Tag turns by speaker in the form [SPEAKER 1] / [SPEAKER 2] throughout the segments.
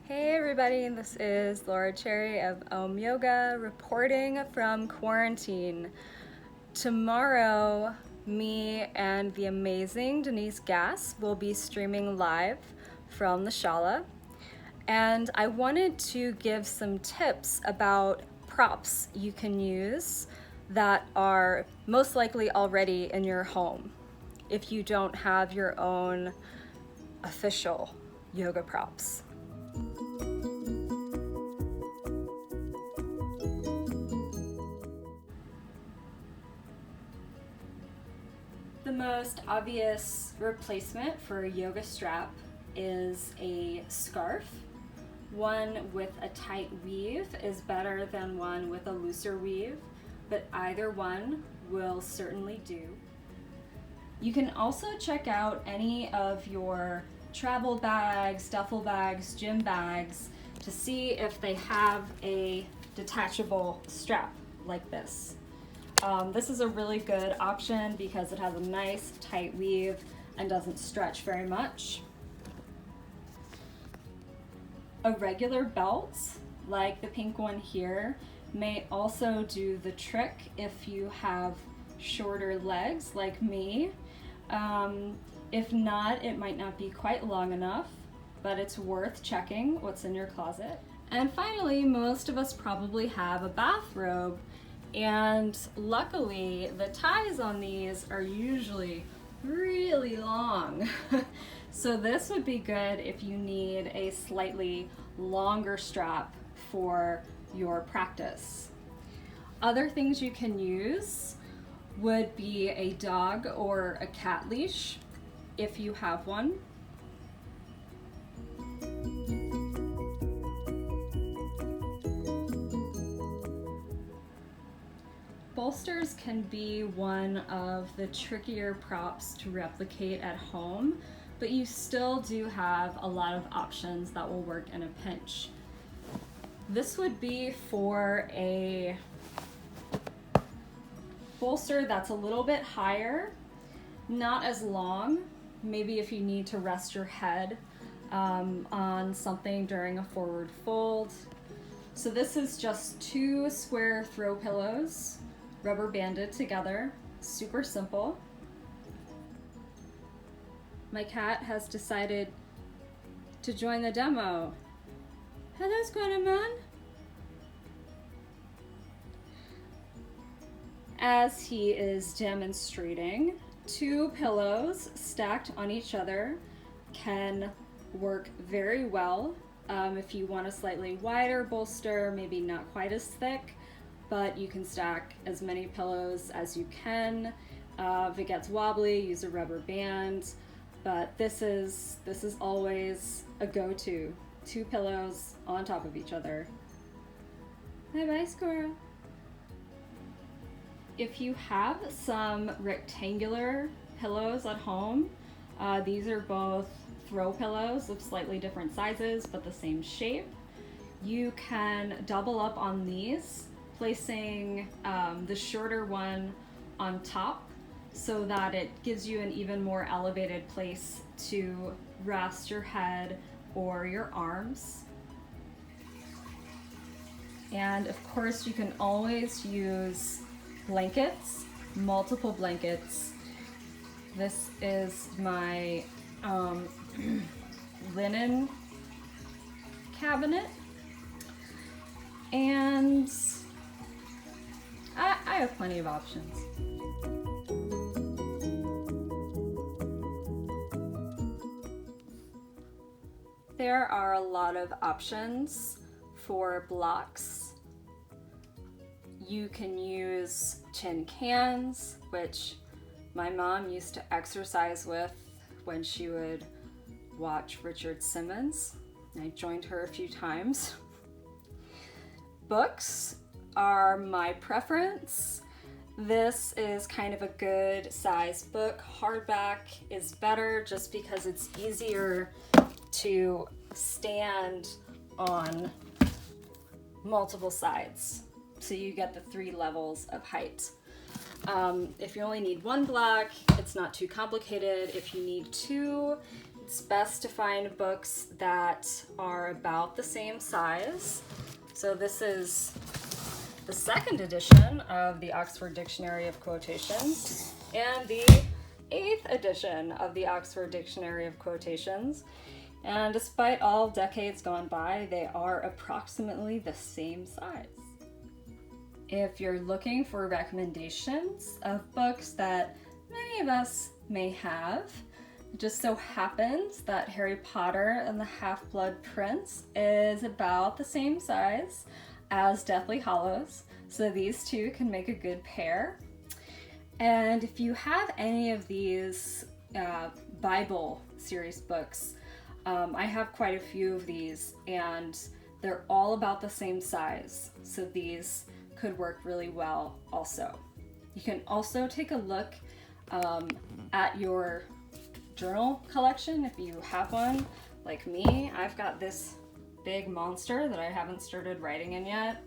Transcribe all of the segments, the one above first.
[SPEAKER 1] Hey everybody, this is Laura Cherry of Om Yoga reporting from quarantine. Tomorrow, me and the amazing Denise Gass will be streaming live from the Shala, and I wanted to give some tips about props you can use that are most likely already in your home if you don't have your own official yoga props. The most obvious replacement for a yoga strap is a scarf. One with a tight weave is better than one with a looser weave, but either one will certainly do. You can also check out any of your travel bags, duffel bags, gym bags to see if they have a detachable strap like this. This is a really good option because it has a nice tight weave and doesn't stretch very much. A regular belt, like the pink one here, may also do the trick if you have shorter legs like me. If not, it might not be quite long enough, but it's worth checking what's in your closet. And finally, most of us probably have a bathrobe, and luckily the ties on these are usually really long. So this would be good if you need a slightly longer strap for your practice. Other things you can use would be a dog or a cat leash if you have one. Bolsters can be one of the trickier props to replicate at home, but you still do have a lot of options that will work in a pinch. This would be for a bolster that's a little bit higher, not as long, maybe if you need to rest your head on something during a forward fold. So this is just 2 square throw pillows, rubber banded together, super simple. My cat has decided to join the demo. Hello, Squanaman. As he is demonstrating, 2 pillows stacked on each other can work very well. If you want a slightly wider bolster, maybe not quite as thick, but you can stack as many pillows as you can. If it gets wobbly, use a rubber band, but this is always a go-to. 2 pillows on top of each other. Bye-bye, squirrel. If you have some rectangular pillows at home, these are both throw pillows of slightly different sizes but the same shape. You can double up on these, placing the shorter one on top so that it gives you an even more elevated place to rest your head or your arms. And of course, you can always use blankets, multiple blankets. This is my linen cabinet, and I have plenty of options. There are a lot of options for blocks. You can use tin cans, which my mom used to exercise with when she would watch Richard Simmons. I joined her a few times. Books are my preference. This is kind of a good size book. Hardback is better just because it's easier to stand on multiple sides. So you get the 3 levels of height. If you only need 1 block, it's not too complicated. If you need 2, It's best to find books that are about the same size. So this is the second edition of the Oxford Dictionary of Quotations and the 8th edition of the Oxford Dictionary of Quotations. And despite all decades gone by, they are approximately the same size. If you're looking for recommendations of books that many of us may have, it just so happens that Harry Potter and the Half-Blood Prince is about the same size as Deathly Hallows, so these two can make a good pair. And if you have any of these Bible series books, I have quite a few of these, and they're all about the same size, so these could work really well also. You can also take a look at your journal collection if you have one. Like me, I've got this big monster that I haven't started writing in yet.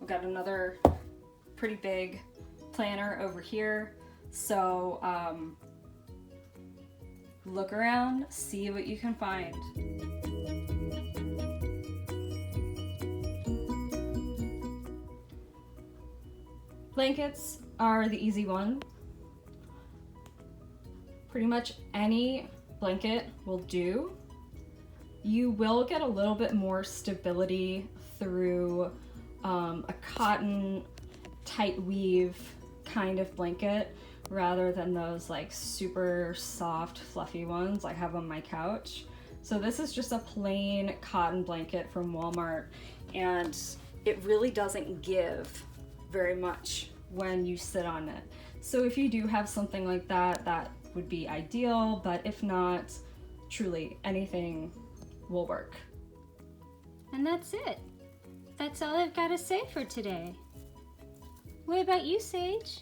[SPEAKER 1] I've got another pretty big planner over here. So look around, see what you can find. Blankets are the easy one. Pretty much any blanket will do. You will get a little bit more stability through a cotton tight weave kind of blanket rather than those like super soft fluffy ones I have on my couch. So this is just a plain cotton blanket from Walmart, and it really doesn't give very much when you sit on it. So if you do have something like that, that would be ideal, but if not, truly anything will work.
[SPEAKER 2] And that's it. That's all I've got to say for today. What about you, Sage?